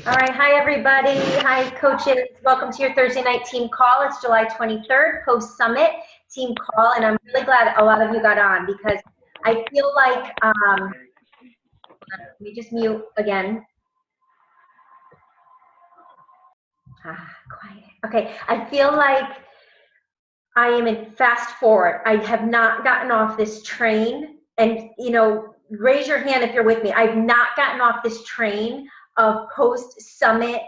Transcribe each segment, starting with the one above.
All right, hi everybody. Hi coaches. Welcome to your Thursday night team call. It's July 23rd, post-summit team call, and I'm really glad a lot of you got on because I feel like, let me just mute again. Quiet. Okay, I feel like I am in fast forward. I have not gotten off this train, and raise your hand if you're with me. I've not gotten off this train of post-summit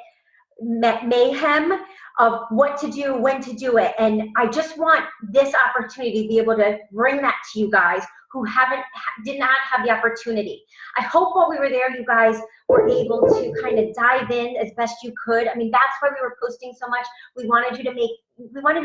mayhem of what to do, when to do it. And I just want this opportunity to be able to bring that to you guys who did not have the opportunity. I hope while we were there, you guys were able to kind of dive in as best you could. I mean, that's why we were posting so much. We wanted to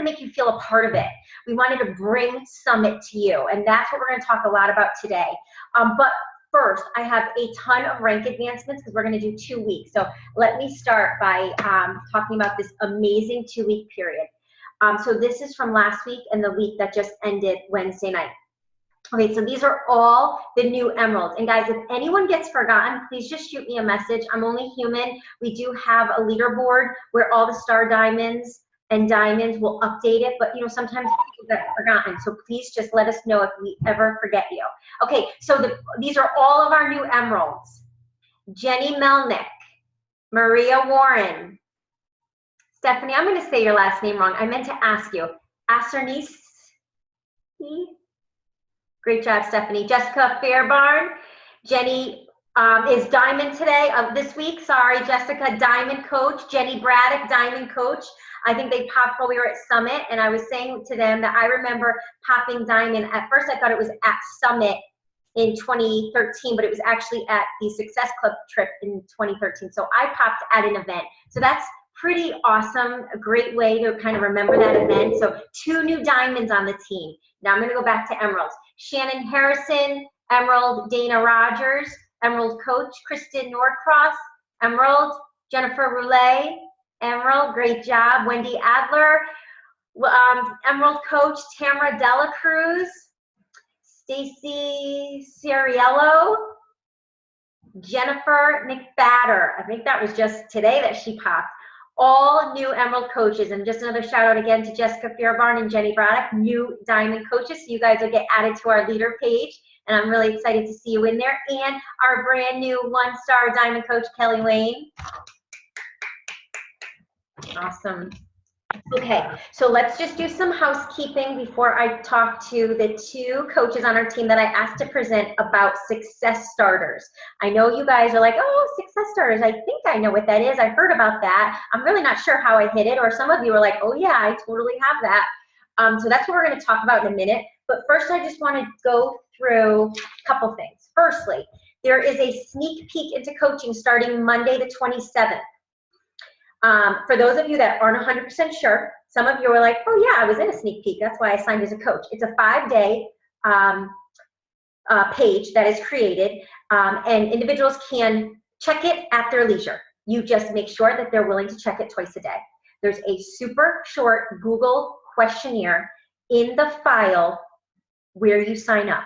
make you feel a part of it. We wanted to bring Summit to you. And that's what we're going to talk a lot about today. But first, I have a ton of rank advancements because we're going to do 2 weeks. So let me start by talking about this amazing 2-week period. So this is from last week and the week that just ended Wednesday night. Okay, so these are all the new emeralds. And guys, if anyone gets forgotten, please just shoot me a message. I'm only human. We do have a leaderboard where all the star diamonds and diamonds will update it, but sometimes people get forgotten. So please just let us know if we ever forget you. Okay, so these are all of our new emeralds. Jenny Melnick, Maria Warren, Stephanie, I'm going to say your last name wrong. I meant to ask you. Asernisi? Great job, Stephanie. Jessica Fairbarn. Jenny is diamond today of this week. Sorry, Jessica, diamond coach. Jenny Braddock, diamond coach. I think they popped while we were at Summit, and I was saying to them that I remember popping diamond. At first, I thought it was at Summit in 2013, but it was actually at the Success Club trip in 2013. So I popped at an event. So that's pretty awesome, a great way to kind of remember that event. So 2 new diamonds on the team. Now I'm going to go back to emeralds. Shannon Harrison, emerald. Dana Rogers, emerald coach. Kristen Norcross, emerald. Jennifer Roulet, emerald. Great job. Wendy Adler, emerald coach. Tamara Dela Cruz, Stacy Ciriello, Jennifer McBatter. I think that was just today that she popped. All new emerald coaches. And just another shout out again to Jessica Fairbarn and Jenny Braddock, new diamond coaches. So you guys will get added to our leader page. And I'm really excited to see you in there. And our brand new 1-star diamond coach, Kelly Wayne. Awesome. Okay, so let's just do some housekeeping before I talk to the 2 coaches on our team that I asked to present about success starters. I know you guys are like, oh, success starters, I think I know what that is. I heard about that. I'm really not sure how I hit it, or some of you are like, oh yeah, I totally have that. So that's what we're going to talk about in a minute. But first, I just want to go through a couple things. Firstly, there is a sneak peek into coaching starting Monday the 27th. For those of you that aren't 100% sure, some of you are like, oh yeah, I was in a sneak peek. That's why I signed as a coach. It's a 5-day page that is created, and individuals can check it at their leisure. You just make sure that they're willing to check it twice a day. There's a super short Google questionnaire in the file where you sign up.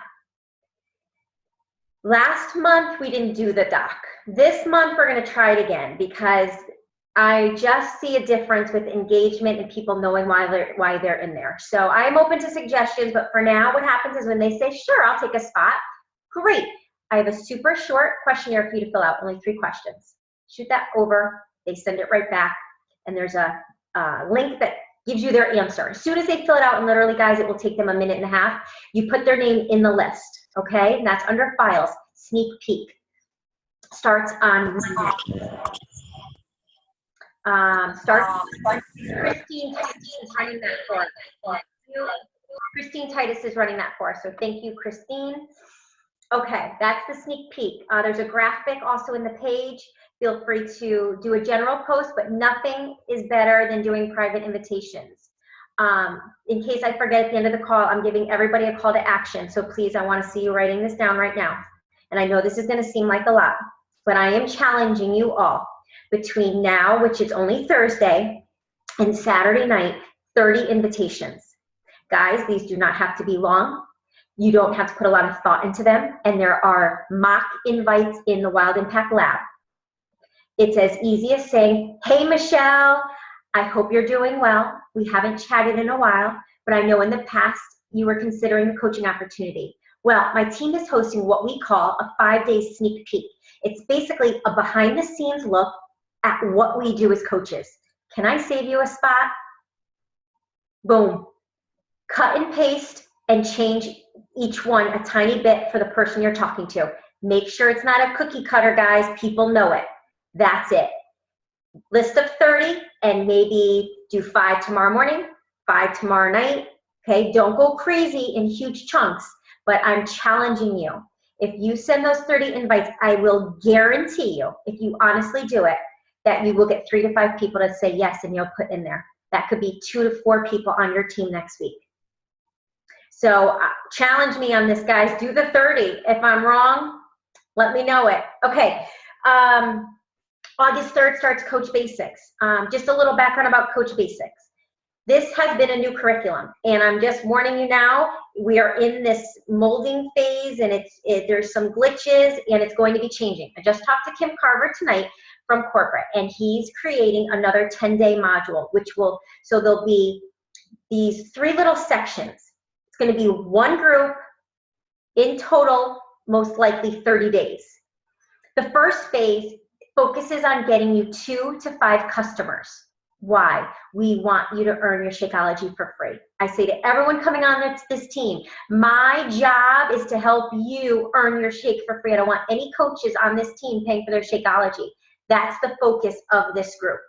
Last month, we didn't do the doc. This month, we're going to try it again because I just see a difference with engagement and people knowing why they're in there. So I'm open to suggestions, but for now, what happens is when they say, sure, I'll take a spot, great. I have a super short questionnaire for you to fill out, only 3 questions. Shoot that over, they send it right back, and there's a link that gives you their answer. As soon as they fill it out, and literally, guys, it will take them a minute and a half, you put their name in the list, okay? And that's under files, sneak peek. Starts on Monday. Christine Titus is running that for us. Christine Titus is running that for us. So thank you, Christine. Okay, that's the sneak peek. There's a graphic also in the page. Feel free to do a general post, but nothing is better than doing private invitations. In case I forget at the end of the call, I'm giving everybody a call to action. So please, I want to see you writing this down right now. And I know this is going to seem like a lot, but I am challenging you all. Between now, which is only Thursday, and Saturday night, 30 invitations. Guys, these do not have to be long. You don't have to put a lot of thought into them, and there are mock invites in the Wild Impact Lab. It's as easy as saying, hey, Michelle, I hope you're doing well. We haven't chatted in a while, but I know in the past you were considering a coaching opportunity. Well, my team is hosting what we call a 5-day sneak peek. It's basically a behind-the-scenes look at what we do as coaches. Can I save you a spot? Boom. Cut and paste and change each one a tiny bit for the person you're talking to. Make sure it's not a cookie cutter, guys. People know it. That's it. List of 30 and maybe do 5 tomorrow morning, 5 tomorrow night. Okay, don't go crazy in huge chunks, but I'm challenging you. If you send those 30 invites, I will guarantee you, if you honestly do it, that you will get 3 to 5 people to say yes and you'll put in there. That could be 2 to 4 people on your team next week. So challenge me on this, guys. Do the 30. If I'm wrong, let me know it. Okay. August 3rd starts Coach Basics. Just a little background about Coach Basics. This has been a new curriculum, and I'm just warning you now, we are in this molding phase, and there's some glitches, and it's going to be changing. I just talked to Kim Carver tonight from corporate, and he's creating another 10-day module, so there'll be these 3 little sections. It's going to be 1 group in total, most likely 30 days. The first phase focuses on getting you 2 to 5 customers. Why? We want you to earn your Shakeology for free. I say to everyone coming on this team, my job is to help you earn your shake for free. I don't want any coaches on this team paying for their Shakeology. That's the focus of this group.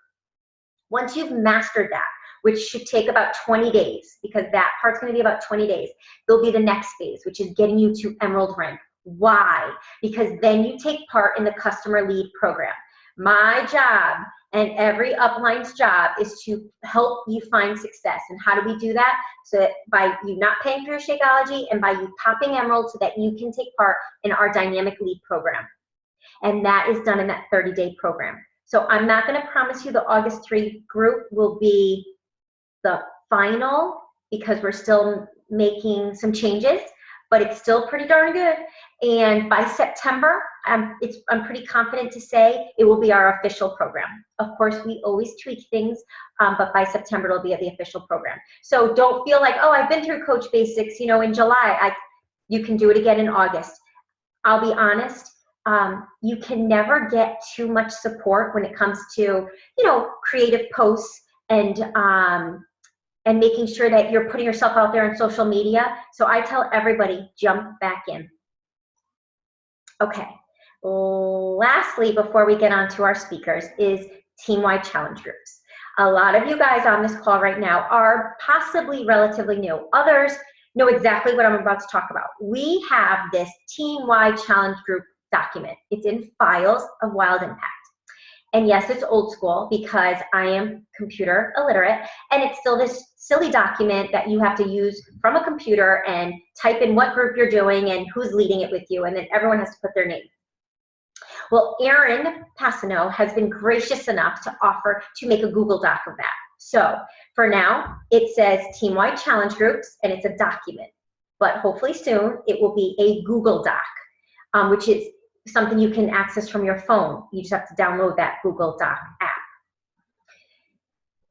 Once you've mastered that, which should take about 20 days, because that part's going to be about 20 days, there'll be the next phase, which is getting you to Emerald rank. Why? Because then you take part in the customer lead program. My job and every upline's job is to help you find success. And how do we do that? So that by you not paying for your Shakeology and by you popping Emerald so that you can take part in our dynamic lead program. And that is done in that 30-day program. So I'm not going to promise you the August 3 group will be the final because we're still making some changes, but it's still pretty darn good. And by September, I'm pretty confident to say it will be our official program. Of course, we always tweak things, but by September, it'll be the official program. So don't feel like, oh, I've been through Coach Basics, in July. You can do it again in August. I'll be honest, you can never get too much support when it comes to, creative posts and making sure that you're putting yourself out there on social media. So I tell everybody, jump back in. Okay, lastly, before we get on to our speakers, is team-wide challenge groups. A lot of you guys on this call right now are possibly relatively new. Others know exactly what I'm about to talk about. We have this team-wide challenge group document. It's in Files of Wild Impact. And yes, it's old school because I am computer illiterate, and it's still this silly document that you have to use from a computer and type in what group you're doing and who's leading it with you, and then everyone has to put their name. Well, Erin Passano has been gracious enough to offer to make a Google Doc of that. So for now, it says team-wide challenge groups, and it's a document. But hopefully soon, it will be a Google Doc, which is something you can access from your phone. You just have to download that Google Doc app.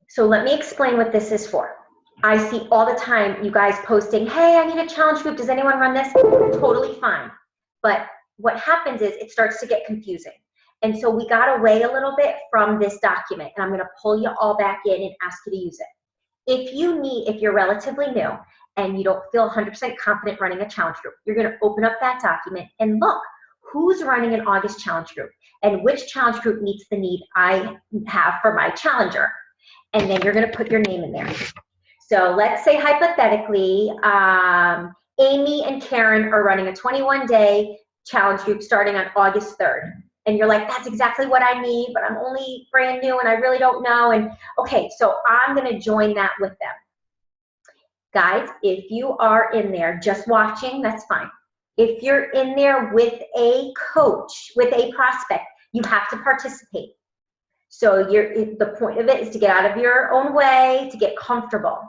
So let me explain what this is for. I see all the time you guys posting, hey, I need a challenge group. Does anyone run this? Totally fine. But what happens is it starts to get confusing. And so we got away a little bit from this document, and I'm going to pull you all back in and ask you to use it. If you're relatively new and you don't feel 100% confident running a challenge group, you're going to open up that document and look who's running an August challenge group and which challenge group meets the need I have for my challenger. And then you're going to put your name in there. So let's say hypothetically, Amy and Karen are running a 21-day challenge group starting on August 3rd. And you're like, that's exactly what I need, but I'm only brand new and I really don't know. And okay, so I'm going to join that with them. Guys, if you are in there just watching, that's fine. If you're in there with a coach, with a prospect, you have to participate. So the point of it is to get out of your own way, to get comfortable.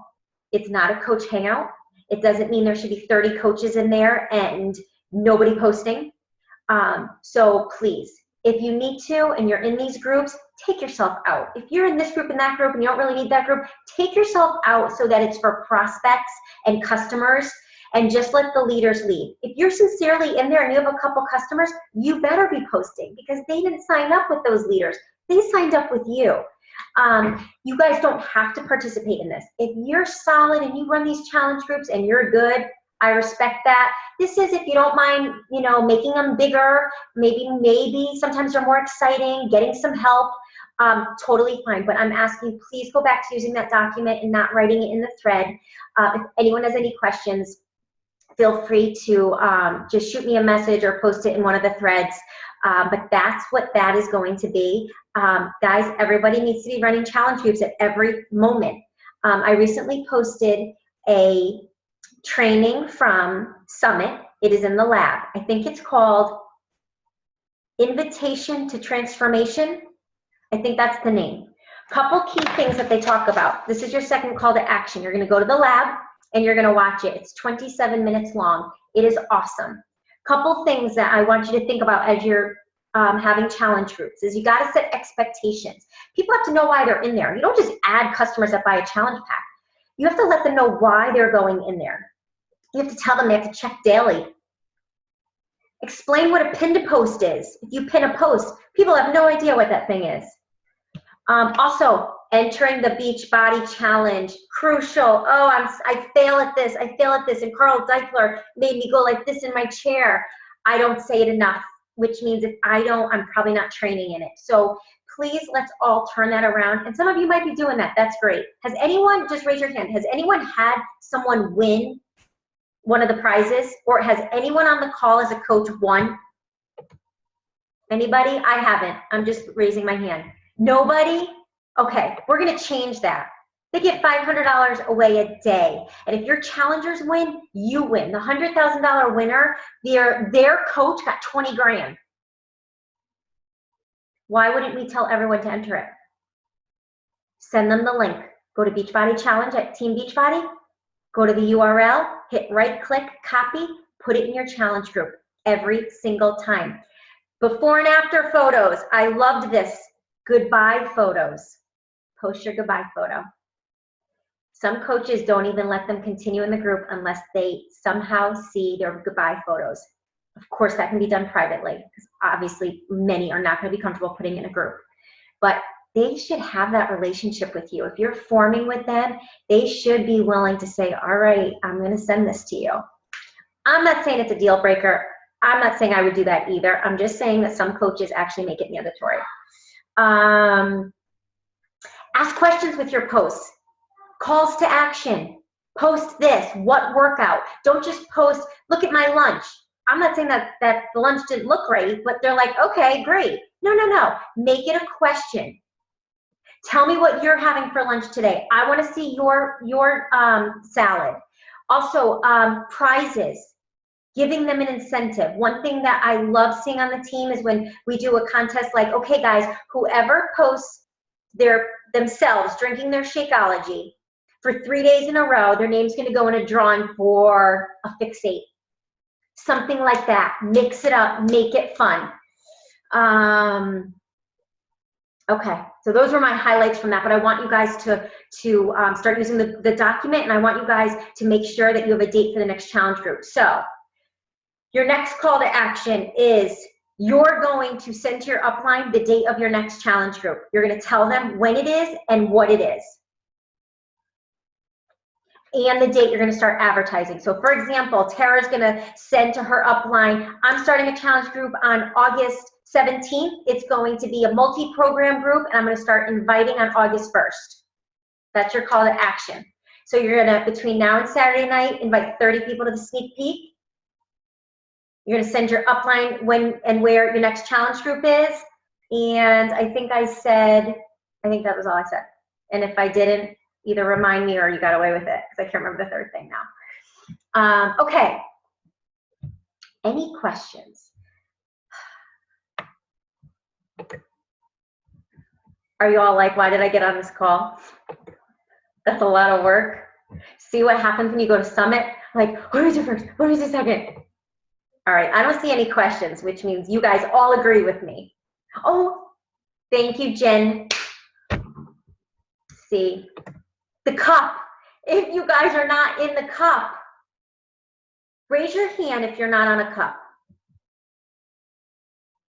It's not a coach hangout. It doesn't mean there should be 30 coaches in there and nobody posting. So please, if you need to and you're in these groups, take yourself out. If you're in this group and that group and you don't really need that group, take yourself out so that it's for prospects and customers, and just let the leaders lead. If you're sincerely in there and you have a couple customers, you better be posting, because they didn't sign up with those leaders. They signed up with you. You guys don't have to participate in this. If you're solid and you run these challenge groups and you're good, I respect that. This is if you don't mind, you know, making them bigger, maybe sometimes they're more exciting, getting some help, totally fine. But I'm asking, please go back to using that document and not writing it in the thread. If anyone has any questions, feel free to just shoot me a message or post it in one of the threads. But that's what that is going to be. Guys, everybody needs to be running challenge groups at every moment. I recently posted a training from Summit. It is in the lab. I think it's called Invitation to Transformation. I think that's the name. Couple key things that they talk about. This is your second call to action. You're going to go to the lab and you're going to watch it. It's 27 minutes long. It is awesome. Couple things that I want you to think about as you're having challenge groups is you got to set expectations. People have to know why they're in there. You don't just add customers that buy a challenge pack. You have to let them know why they're going in there. You have to tell them they have to check daily. Explain what a pin to post is. If you pin a post, people have no idea what that thing is. Also, entering the Beachbody Challenge, crucial. Oh, I fail at this. I fail at this. And Carl Deichler made me go like this in my chair. I don't say it enough, which means if I don't, I'm probably not training in it. So please, let's all turn that around. And some of you might be doing that. That's great. Has anyone, just raise your hand, has anyone had someone win one of the prizes? Or has anyone on the call as a coach won? Anybody? I haven't. I'm just raising my hand. Nobody? Okay, we're going to change that. They get $500 away a day. And if your challengers win, you win. The $100,000 winner, their coach got 20 grand. Why wouldn't we tell everyone to enter it? Send them the link. Go to Beachbody Challenge at Team Beachbody. Go to the URL, hit right click, copy, put it in your challenge group every single time. Before and after photos. I loved this. Goodbye photos. Post your goodbye photo. Some coaches don't even let them continue in the group unless they somehow see their goodbye photos. Of course, that can be done privately, because obviously many are not going to be comfortable putting in a group. But they should have that relationship with you. If you're forming with them, they should be willing to say, all right, I'm going to send this to you. I'm not saying it's a deal breaker. I'm not saying I would do that either. I'm just saying that some coaches actually make it mandatory. Ask questions with your posts. Calls to action. Post this. What workout? Don't just post, look at my lunch. I'm not saying that the lunch didn't look great, but they're like, okay, great. No, no, no. Make it a question. Tell me what you're having for lunch today. I want to see your salad. Also, prizes. Giving them an incentive. One thing that I love seeing on the team is when we do a contest like, okay guys, whoever posts themselves drinking their Shakeology for 3 days in a row, their name's going to go in a drawing for a Fixate. Something like that. Mix it up. Make it fun. Okay, so those were my highlights from that, but I want you guys to start using the document, and I want you guys to make sure that you have a date for the next challenge group. So your next call to action is you're going to send to your upline the date of your next challenge group. You're going to tell them when it is and what it is, and the date you're going to start advertising. So for example, Tara's going to send to her upline, I'm starting a challenge group on August 17th. It's going to be a multi-program group, and I'm going to start inviting on August 1st. That's your call to action. So you're going to, between now and Saturday night, invite 30 people to the sneak peek. You're going to send your upline when and where your next challenge group is. And I think that was all I said. And if I didn't, either remind me or you got away with it, because I can't remember the third thing now. Okay. Any questions? Are you all like, why did I get on this call? That's a lot of work. See what happens when you go to Summit? Like, what do we do first? What do we do second? All right, I don't see any questions, which means you guys all agree with me. Oh, thank you, Jen. See, the cup. If you guys are not in the cup, raise your hand if you're not on a cup.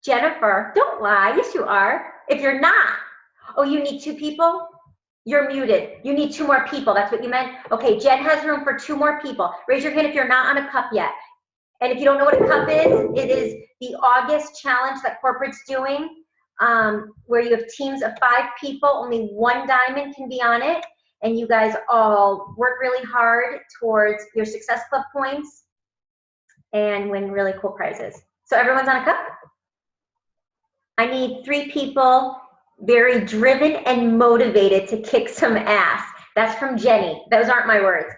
Jennifer, don't lie. Yes, you are. If you're not, oh, you need 2 people? You're muted. You need 2 more people. That's what you meant? Okay, Jen has room for 2 more people. Raise your hand if you're not on a cup yet. And if you don't know what a cup is, it is the August challenge that corporate's doing, where you have teams of 5 people, only 1 diamond can be on it, and you guys all work really hard towards your Success Club points and win really cool prizes. So everyone's on a cup? I need 3 people very driven and motivated to kick some ass. That's from Jenny. Those aren't my words.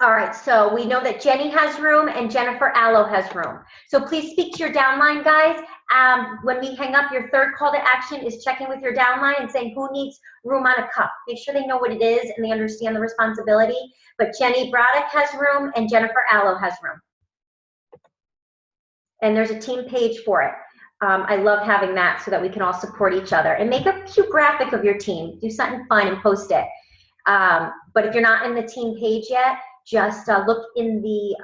All right, so we know that Jenny has room and Jennifer Allo has room. So please speak to your downline, guys. When we hang up, your 3rd call to action is checking with your downline and saying who needs room on a cup. Make sure they know what it is and they understand the responsibility. But Jenny Braddock has room and Jennifer Allo has room. And there's a team page for it. I love having that so that we can all support each other. And make a cute graphic of your team. Do something fun and post it. But if you're not in the team page yet, just look in the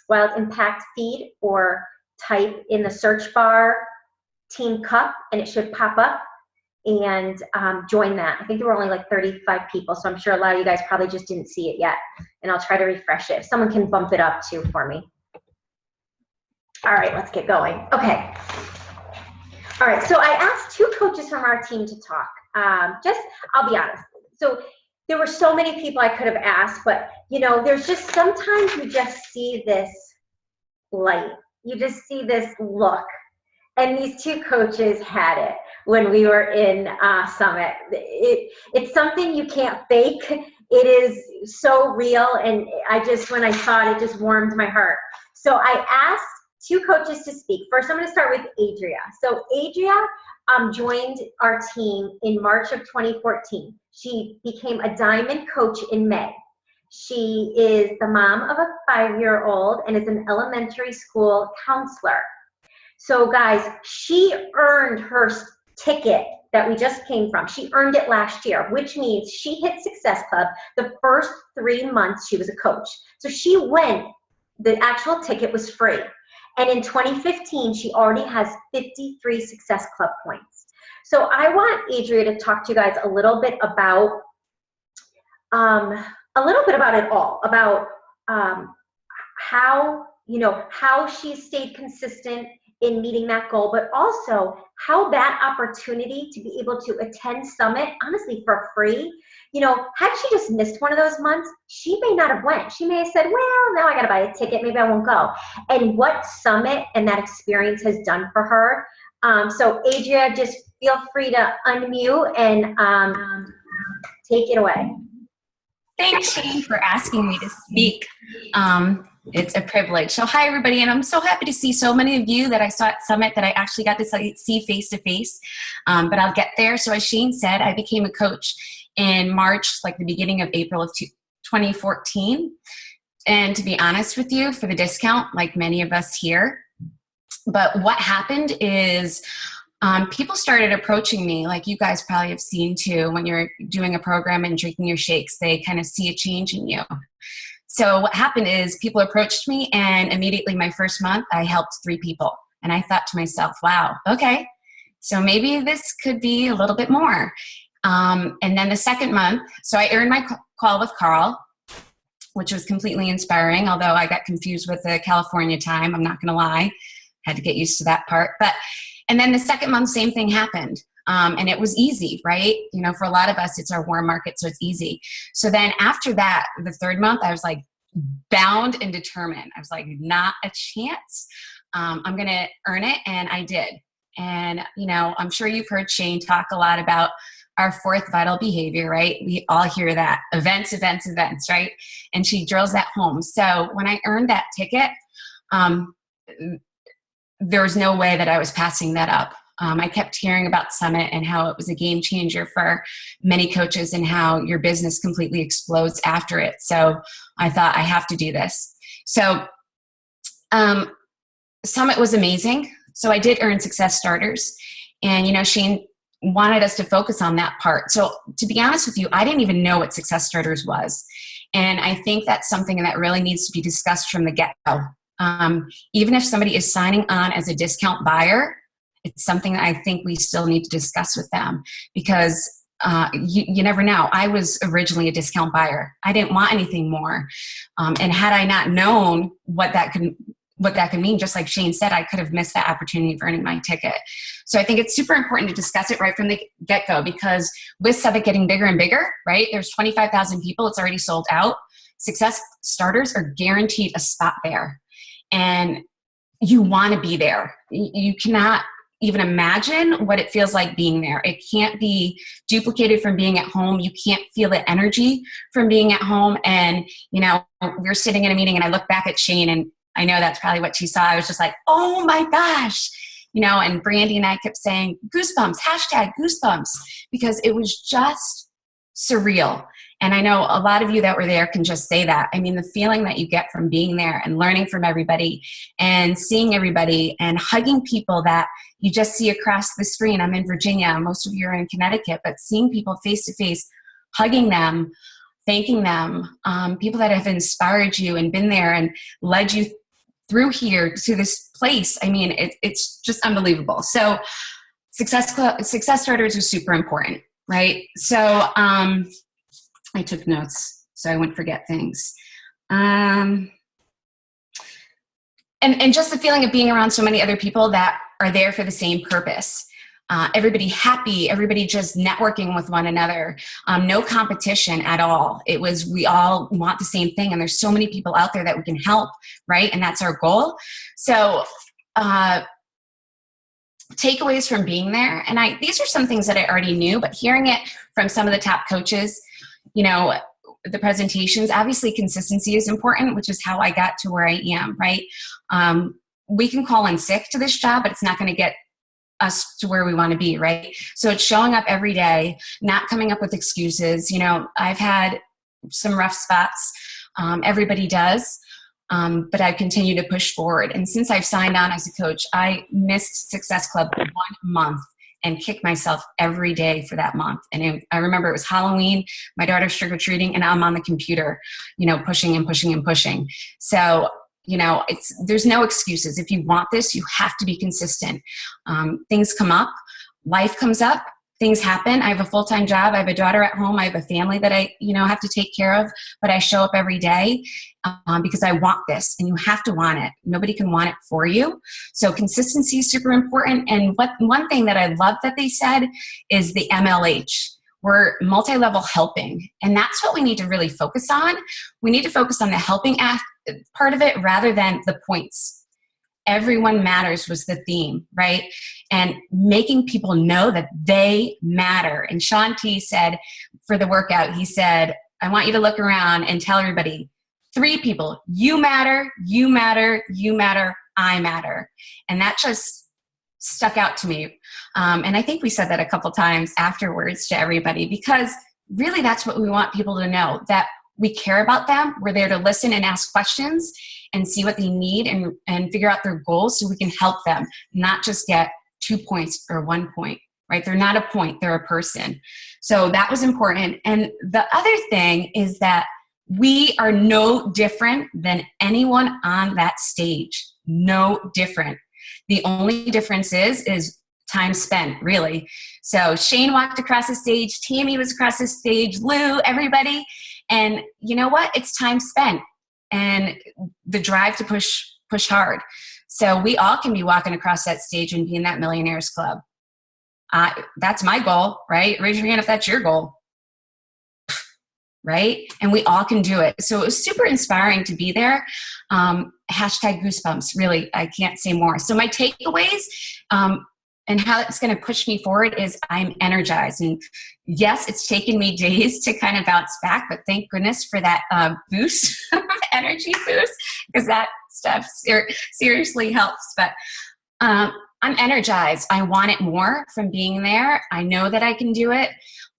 Wild Impact feed or type in the search bar Team Cup and it should pop up, and join that. I think there were only like 35 people, so I'm sure a lot of you guys probably just didn't see it yet. And I'll try to refresh it. Someone can bump it up too for me. All right, let's get going. Okay. All right, so I asked 2 coaches from our team to talk. I'll be honest. So there were so many people I could have asked, but you know, there's just sometimes you just see this light. You just see this look. And these 2 coaches had it when we were in Summit. It's something you can't fake. It is so real, and when I saw it, it just warmed my heart. So I asked 2 coaches to speak. First, I'm going to start with Adria. So Adria joined our team in March of 2014. She became a diamond coach in May. She is the mom of a 5-year-old and is an elementary school counselor. So guys, she earned her ticket that we just came from. She earned it last year, which means she hit Success Club the first 3 months she was a coach. So she went, the actual ticket was free. And in 2015, she already has 53 Success Club points. So I want Adria to talk to you guys a little bit about it all, about how she stayed consistent in meeting that goal, but also how that opportunity to be able to attend Summit, honestly, for free, you know, had she just missed one of those months, she may not have went. She may have said, well, now I got to buy a ticket. Maybe I won't go. And what Summit and that experience has done for her. So Adria, just feel free to unmute and take it away. Thanks, Shane, for asking me to speak. It's a privilege. So hi, everybody, and I'm so happy to see so many of you that I saw at Summit that I actually got to see face-to-face, but I'll get there. So as Shane said, I became a coach in March, like the beginning of April of 2014. And to be honest with you, for the discount, like many of us here. But what happened is people started approaching me, like you guys probably have seen too, when you're doing a program and drinking your shakes, they kind of see a change in you. So what happened is people approached me, and immediately my first month, I helped 3 people. And I thought to myself, wow, okay, so maybe this could be a little bit more. And then the second month, so I earned my call with Carl, which was completely inspiring, although I got confused with the California time, I'm not gonna lie, had to get used to that part. And then the second month, same thing happened. And it was easy, right? You know, for a lot of us, it's our warm market, so it's easy. So then after that, the third month, I was like bound and determined. I was like, not a chance. I'm going to earn it. And I did. And, you know, I'm sure you've heard Shane talk a lot about our 4th vital behavior, right? We all hear that. Events, events, events, right? And she drills that home. So when I earned that ticket, there was no way that I was passing that up. I kept hearing about Summit and how it was a game changer for many coaches and how your business completely explodes after it. So I thought, I have to do this. So Summit was amazing. So I did earn Success Starters. And, you know, Shane wanted us to focus on that part. So to be honest with you, I didn't even know what Success Starters was. And I think that's something that really needs to be discussed from the get-go. Even if somebody is signing on as a discount buyer, it's something that I think we still need to discuss with them, because you never know. I was originally a discount buyer. I didn't want anything more. And had I not known what that could mean, just like Shane said, I could have missed that opportunity of earning my ticket. So I think it's super important to discuss it right from the get-go, because with Summit getting bigger and bigger, right? There's 25,000 people. It's already sold out. Success Starters are guaranteed a spot there. And you want to be there. You cannot even imagine what it feels like being there. It can't be duplicated from being at home. You can't feel the energy from being at home. And, you know, we're sitting in a meeting and I look back at Shane, and I know that's probably what she saw. I was just like, oh my gosh, you know, and Brandy and I kept saying goosebumps, hashtag goosebumps, because it was just surreal. And I know a lot of you that were there can just say that. I mean, the feeling that you get from being there and learning from everybody and seeing everybody and hugging people that you just see across the screen. I'm in Virginia, most of you are in Connecticut, but seeing people face to face, hugging them, thanking them, people that have inspired you and been there and led you through here to this place. I mean, it's just unbelievable. So Success Starters are super important, right? So I took notes so I wouldn't forget things. And just the feeling of being around so many other people that are there for the same purpose. Everybody happy, everybody just networking with one another. No competition at all. It was, we all want the same thing, and there's so many people out there that we can help, right? And that's our goal. So takeaways from being there, and these are some things that I already knew, but hearing it from some of the top coaches, you know, the presentations, obviously consistency is important, which is how I got to where I am, right? We can call in sick to this job, but it's not going to get us to where we want to be, right? So it's showing up every day, not coming up with excuses. You know, I've had some rough spots. Everybody does. But I've continued to push forward. And since I've signed on as a coach, I missed Success Club 1 month and kicked myself every day for that month. And I remember it was Halloween, my daughter's trick-or-treating, and I'm on the computer, you know, pushing and pushing and pushing. So, you know, there's no excuses. If you want this, you have to be consistent. Things come up, life comes up, things happen. I have a full-time job. I have a daughter at home. I have a family that I, you know, have to take care of, but I show up every day because I want this, and you have to want it. Nobody can want it for you. So consistency is super important. And one thing that I love that they said is the MLH. We're multi-level helping. And that's what we need to really focus on. We need to focus on the helping part of it rather than the points. Everyone matters was the theme, right? And making people know that they matter. And Shaun T said for the workout, he said, I want you to look around and tell everybody, 3 people, you matter, you matter, you matter, I matter. And that just stuck out to me. And I think we said that a couple times afterwards to everybody, because really that's what we want people to know, that we care about them. We're there to listen and ask questions and see what they need and figure out their goals so we can help them, not just get 2 points or 1 point, right? They're not a point, they're a person. So that was important. And the other thing is that we are no different than anyone on that stage. No different. The only difference is time spent, really. So Shane walked across the stage, Tammy was across the stage, Lou, everybody. And you know what? It's time spent and the drive to push hard. So we all can be walking across that stage and be in that Millionaires Club. That's my goal, right? Raise your hand if that's your goal, right? And we all can do it. So it was super inspiring to be there. Hashtag goosebumps, really, I can't say more. So my takeaways, and how it's going to push me forward is I'm energized. And yes, it's taken me days to kind of bounce back, but thank goodness for that boost, energy boost, because that stuff seriously helps. But I'm energized. I want it more from being there. I know that I can do it.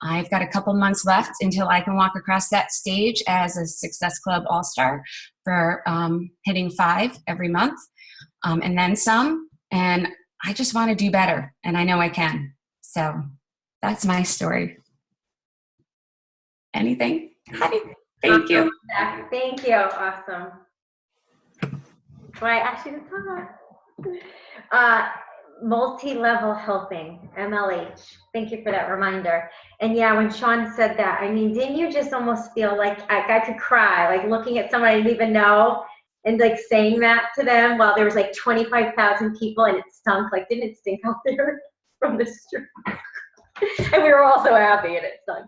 I've got a couple months left until I can walk across that stage as a Success Club All-Star for hitting 5 every month, and then some. And I just want to do better, and I know I can. So that's my story. Anything? Hi. Thank you. Thank you. Awesome. Well, I asked you to talk. Multi-level helping, MLH. Thank you for that reminder. And yeah, when Sean said that, I mean, didn't you just almost feel like I could cry, like looking at someone I didn't even know and like saying that to them while there was like 25,000 people and it stunk. Like, didn't it stink out there from the street? And we were all so happy and it stunk.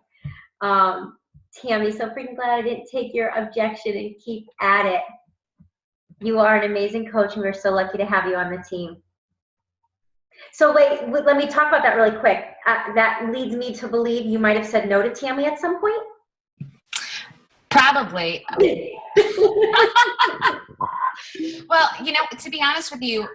Tammy, so freaking glad I didn't take your objection and keep at it. You are an amazing coach and we're so lucky to have you on the team. So wait, let me talk about that really quick. That leads me to believe you might have said no to Tammy at some point? Probably. Well, you know, to be honest with you,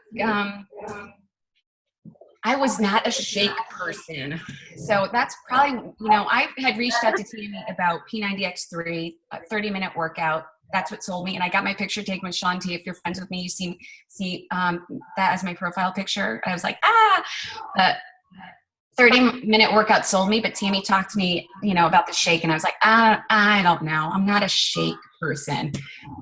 I was not a shake person. So that's probably, you know, I had reached out to Tammy about P90X3, a 30-minute workout. That's what sold me. And I got my picture taken with Sean T. If you're friends with me, you see that as my profile picture. I was like, 30-minute workout sold me, but Tammy talked to me, you know, about the shake. And I was like, I don't know. I'm not a shake person.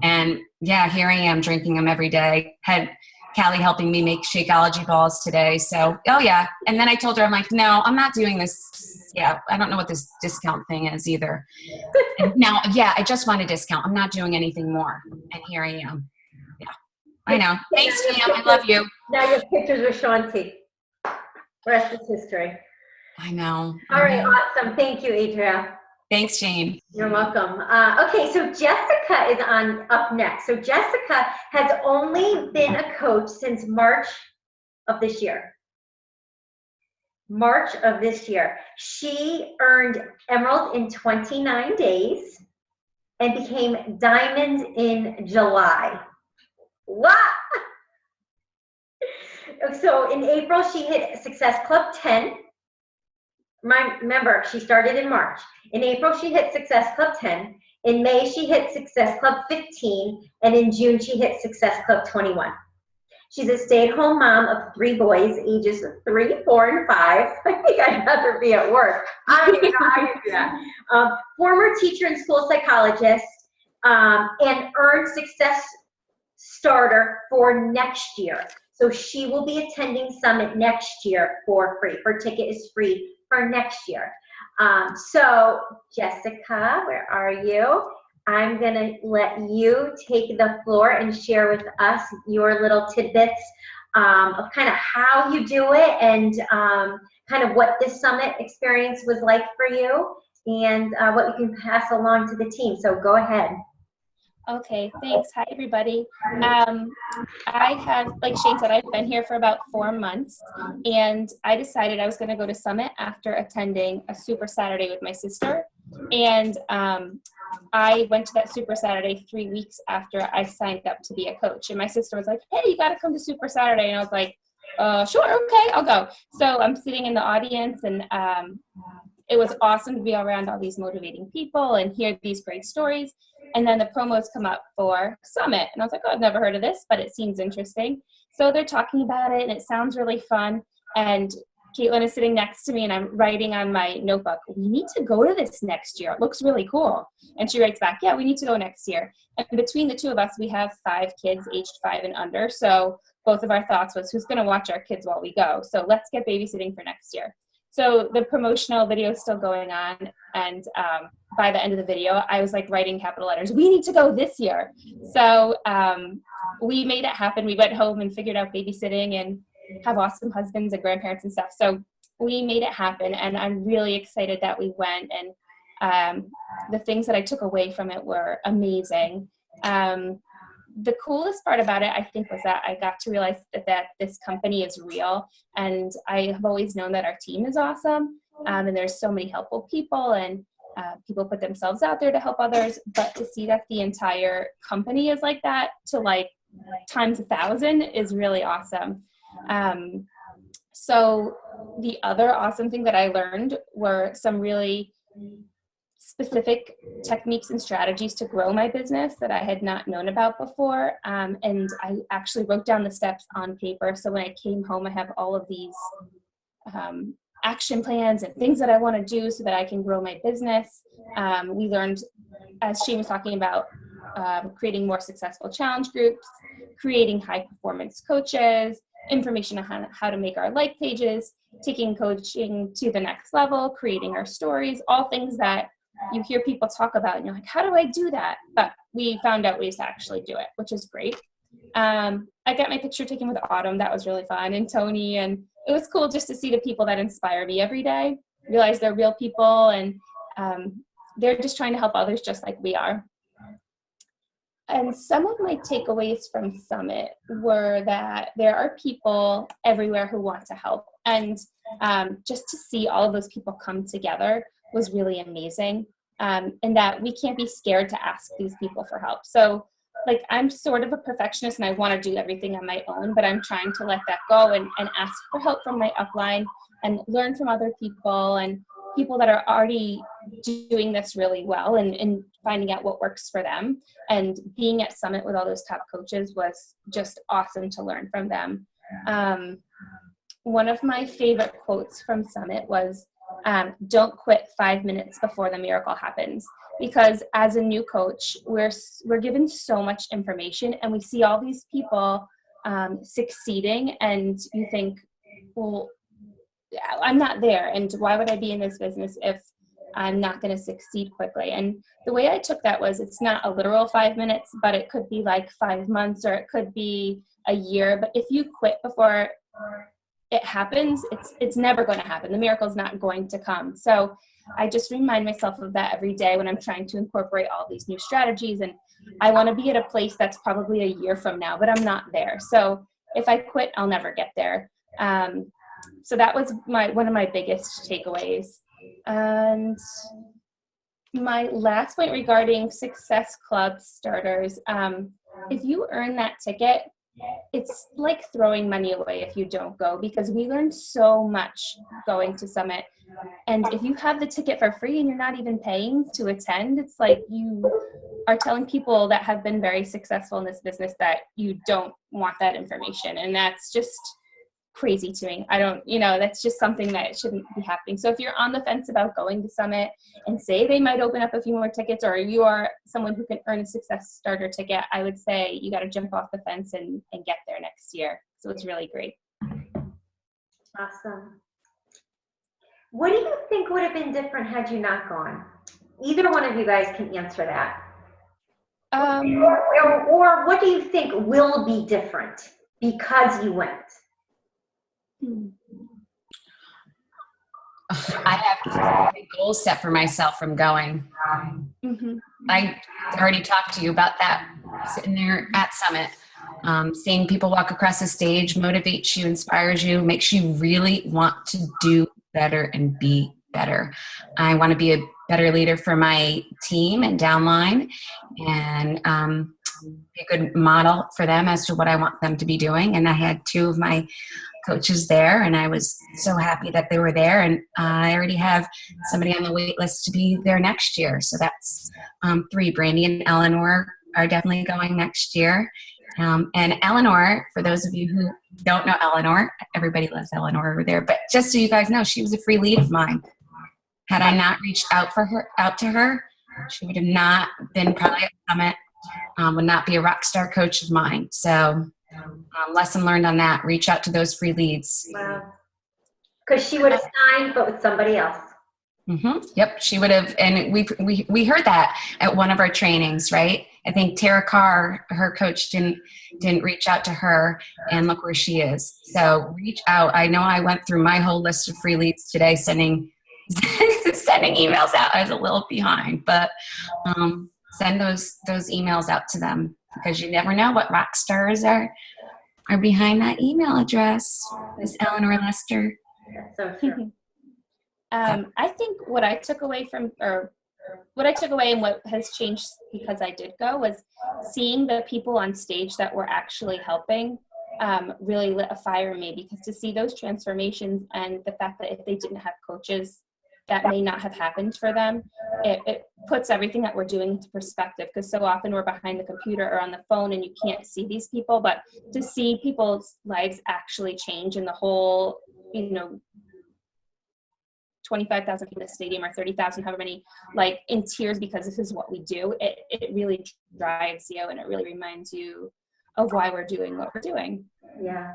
And yeah, here I am drinking them every day. Had Callie helping me make Shakeology balls today. So, oh yeah. And then I told her, I'm like, no, I'm not doing this. Yeah, I don't know what this discount thing is either. And now, yeah, I just want a discount. I'm not doing anything more. And here I am. Yeah, I know. Thanks, Tam. I love you. Now your pictures with Sean T. Rest is history. I know. All right, awesome. Thank you, Adria. Thanks, Jane. You're welcome. Okay, so Jessica is up next. So Jessica has only been a coach since March of this year. March of this year. She earned Emerald in 29 days and became Diamond in July. What? So in April, she hit Success Club 10. Remember, she started in March. In April, she hit Success Club 10. In May, she hit Success Club 15. And in June, she hit Success Club 21. She's a stay-at-home mom of 3 boys, ages 3, 4, and 5. I think I'd rather be at work. I don't even know how you do that. Former teacher and school psychologist, and earned Success Starter for next year. So she will be attending Summit next year for free. Her ticket is free for next year. So Jessica, where are you? I'm going to let you take the floor and share with us your little tidbits of kind of how you do it and kind of what this summit experience was like for you and what you can pass along to the team. So go ahead. Okay, thanks. Hi, everybody. I have, like Shane said, I've been here for about 4 months, and I decided I was going to go to Summit after attending a Super Saturday with my sister. And I went to that Super Saturday 3 weeks after I signed up to be a coach. And my sister was like, hey, you got to come to Super Saturday. And I was like, sure, okay, I'll go. So I'm sitting in the audience, and it was awesome to be around all these motivating people and hear these great stories. And then the promos come up for Summit. And I was like, oh, I've never heard of this, but it seems interesting. So they're talking about it, and it sounds really fun. And Caitlin is sitting next to me, and I'm writing on my notebook, we need to go to this next year. It looks really cool. And she writes back, yeah, we need to go next year. And between the two of us, we have 5 kids aged 5 and under. So both of our thoughts was, who's going to watch our kids while we go? So let's get babysitting for next year. So the promotional video is still going on, and by the end of the video, I was like writing capital letters, we need to go this year. So we made it happen. We went home and figured out babysitting and have awesome husbands and grandparents and stuff. So we made it happen, and I'm really excited that we went, and the things that I took away from it were amazing. The coolest part about it, I think, was that I got to realize that this company is real, and I have always known that our team is awesome, and there's so many helpful people, and people put themselves out there to help others, but to see that the entire company is like that to like times 1,000 is really awesome. So the other awesome thing that I learned were some really specific techniques and strategies to grow my business that I had not known about before. And I actually wrote down the steps on paper. So when I came home, I have all of these action plans and things that I want to do so that I can grow my business. We learned, as Shane was talking about, creating more successful challenge groups, creating high performance coaches, information on how to make our like pages, taking coaching to the next level, creating our stories, all things that you hear people talk about and you're like, how do I do that? But we found out ways to actually do it, which is great. I got my picture taken with Autumn. That was really fun. And Tony, and it was cool just to see the people that inspire me every day, realize they're real people, and they're just trying to help others just like we are. And some of my takeaways from Summit were that there are people everywhere who want to help. And just to see all of those people come together was really amazing. And that we can't be scared to ask these people for help. So like, I'm sort of a perfectionist and I want to do everything on my own, but I'm trying to let that go and ask for help from my upline and learn from other people and people that are already doing this really well, and finding out what works for them. And being at Summit with all those top coaches was just awesome to learn from them. One of my favorite quotes from Summit was, don't quit 5 minutes before the miracle happens. Because as a new coach, we're given so much information and we see all these people succeeding, and you think, well, I'm not there, and why would I be in this business if I'm not going to succeed quickly? And the way I took that was, it's not a literal 5 minutes, but it could be like 5 months, or it could be a year. But if you quit before it happens, it's never going to happen. The miracle's not going to come. So I just remind myself of that every day when I'm trying to incorporate all these new strategies. And I want to be at a place that's probably a year from now, but I'm not there. So if I quit, I'll never get there. So that was one of my biggest takeaways. And my last point regarding Success Club starters, if you earn that ticket, it's like throwing money away if you don't go, because we learned so much going to Summit. And if you have the ticket for free and you're not even paying to attend, it's like you are telling people that have been very successful in this business that you don't want that information. And that's just crazy to me. That's just something that shouldn't be happening. So if you're on the fence about going to Summit and say they might open up a few more tickets, or you are someone who can earn a Success Starter ticket, I would say you got to jump off the fence and get there next year. So it's really great. Awesome. What do you think would have been different had you not gone? Either one of you guys can answer that. Or what do you think will be different because you went? I have goals set for myself from going. Mm-hmm. I already talked to you about that, sitting there at Summit. Seeing people walk across the stage motivates you, inspires you, makes you really want to do better and be better. I want to be a better leader for my team and downline, and be a good model for them as to what I want them to be doing. And I had two of my coaches there, and I was so happy that they were there. And I already have somebody on the wait list to be there next year. So that's 3. Brandy and Eleanor are definitely going next year. And Eleanor, for those of you who don't know Eleanor, everybody loves Eleanor over there, but just so you guys know, she was a free lead of mine. Had I not reached out to her, she would have not been probably at Summit, would not be a rock star coach of mine. So lesson learned on that. Reach out to those free leads. Wow. Because she would have signed, but with somebody else. Mm-hmm. Yep, she would have. And we heard that at one of our trainings, right? I think Tara Carr, her coach, didn't reach out to her, and look where she is. So reach out. I know I went through my whole list of free leads today, sending emails out. I was a little behind, but send those emails out to them, because you never know what rock stars are behind that email address. Miss Eleanor Lester. That's so true. I think what I took away and what has changed because I did go was seeing the people on stage that were actually helping really lit a fire in me, because to see those transformations and the fact that if they didn't have coaches that may not have happened for them, it puts everything that we're doing into perspective, because so often we're behind the computer or on the phone and you can't see these people. But to see people's lives actually change in the whole, 25,000 people in the stadium or 30,000, however many, like in tears because this is what we do, it really drives you, and it really reminds you of why we're doing what we're doing. Yeah.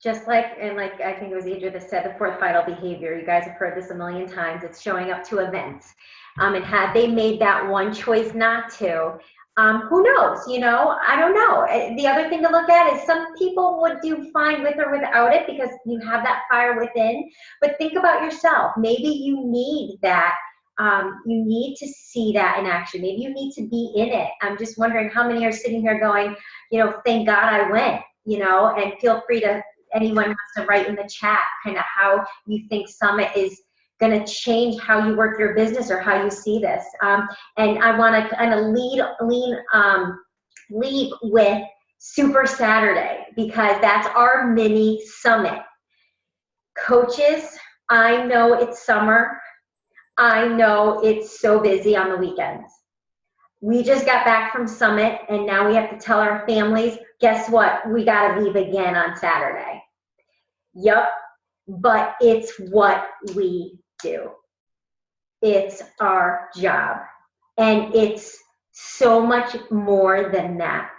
Just like, and like I think it was Adria that said, the fourth vital behavior, you guys have heard this a million times, it's showing up to events. And had they made that one choice not to, who knows, I don't know. The other thing to look at is some people would do fine with or without it because you have that fire within. But think about yourself. Maybe you need that. You need to see that in action. Maybe you need to be in it. I'm just wondering how many are sitting here going, thank God I went, and feel free to, anyone wants to write in the chat kind of how you think Summit is going to change how you work your business or how you see this. And I want to kind of lead with Super Saturday, because that's our mini summit. Coaches, I know it's summer. I know it's so busy on the weekends. We just got back from Summit, and now we have to tell our families, guess what? We got to leave again on Saturday. Yep, but it's what we do. It's our job. And it's so much more than that.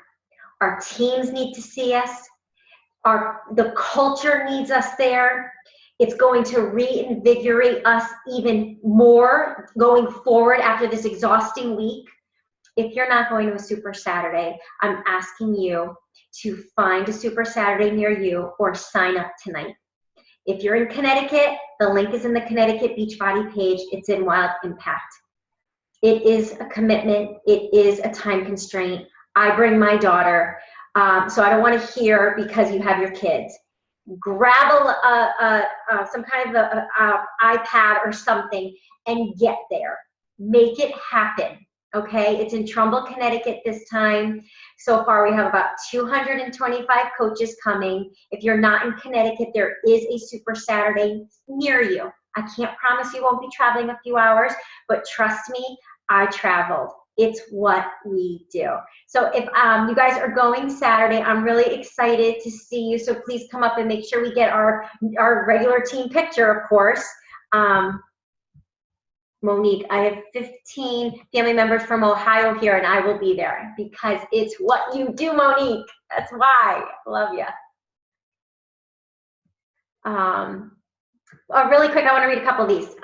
Our teams need to see us. The culture needs us there. It's going to reinvigorate us even more going forward after this exhausting week. If you're not going to a Super Saturday, I'm asking you to find a Super Saturday near you or sign up tonight. If you're in Connecticut, the link is in the Connecticut Beachbody page. It's in Wild Impact. It is a commitment. It is a time constraint. I bring my daughter, so I don't want to hear because you have your kids. Grab some kind of a iPad or something and get there. Make it happen. Okay, it's in Trumbull, Connecticut this time. So far, we have about 225 coaches coming. If you're not in Connecticut, there is a Super Saturday near you. I can't promise you won't be traveling a few hours, but trust me, I traveled. It's what we do. So if you guys are going Saturday, I'm really excited to see you. So please come up and make sure we get our regular team picture, of course. Monique, I have 15 family members from Ohio here, and I will be there because it's what you do, Monique. That's why. Love you. Really quick, I want to read a couple of these.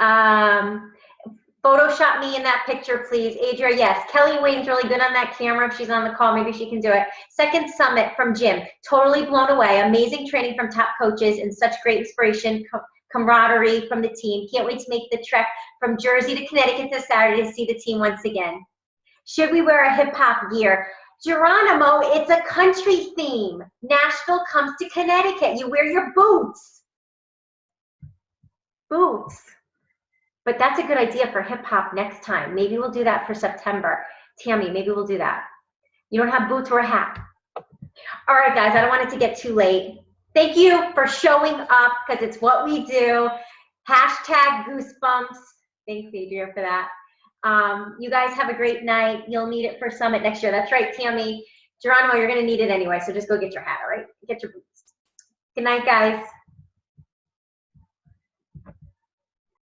Photoshop me in that picture, please. Adria, yes. Kelly Wayne's really good on that camera. If she's on the call, maybe she can do it. Second Summit from Jim. Totally blown away. Amazing training from top coaches and such great inspiration, camaraderie from the team. Can't wait to make the trek from Jersey to Connecticut this Saturday to see the team once again. Should we wear a hip-hop gear? Geronimo, it's a country theme. Nashville comes to Connecticut. You wear your boots. Boots. But that's a good idea for hip-hop next time. Maybe we'll do that for September. Tammy, maybe we'll do that. You don't have boots or a hat. All right, guys, I don't want it to get too late. Thank you for showing up because it's what we do. Hashtag goosebumps. Thanks, Adria, for that. You guys have a great night. You'll need it for Summit next year. That's right, Tammy. Geronimo, you're going to need it anyway, so just go get your hat, all right? Get your boots. Good night, guys.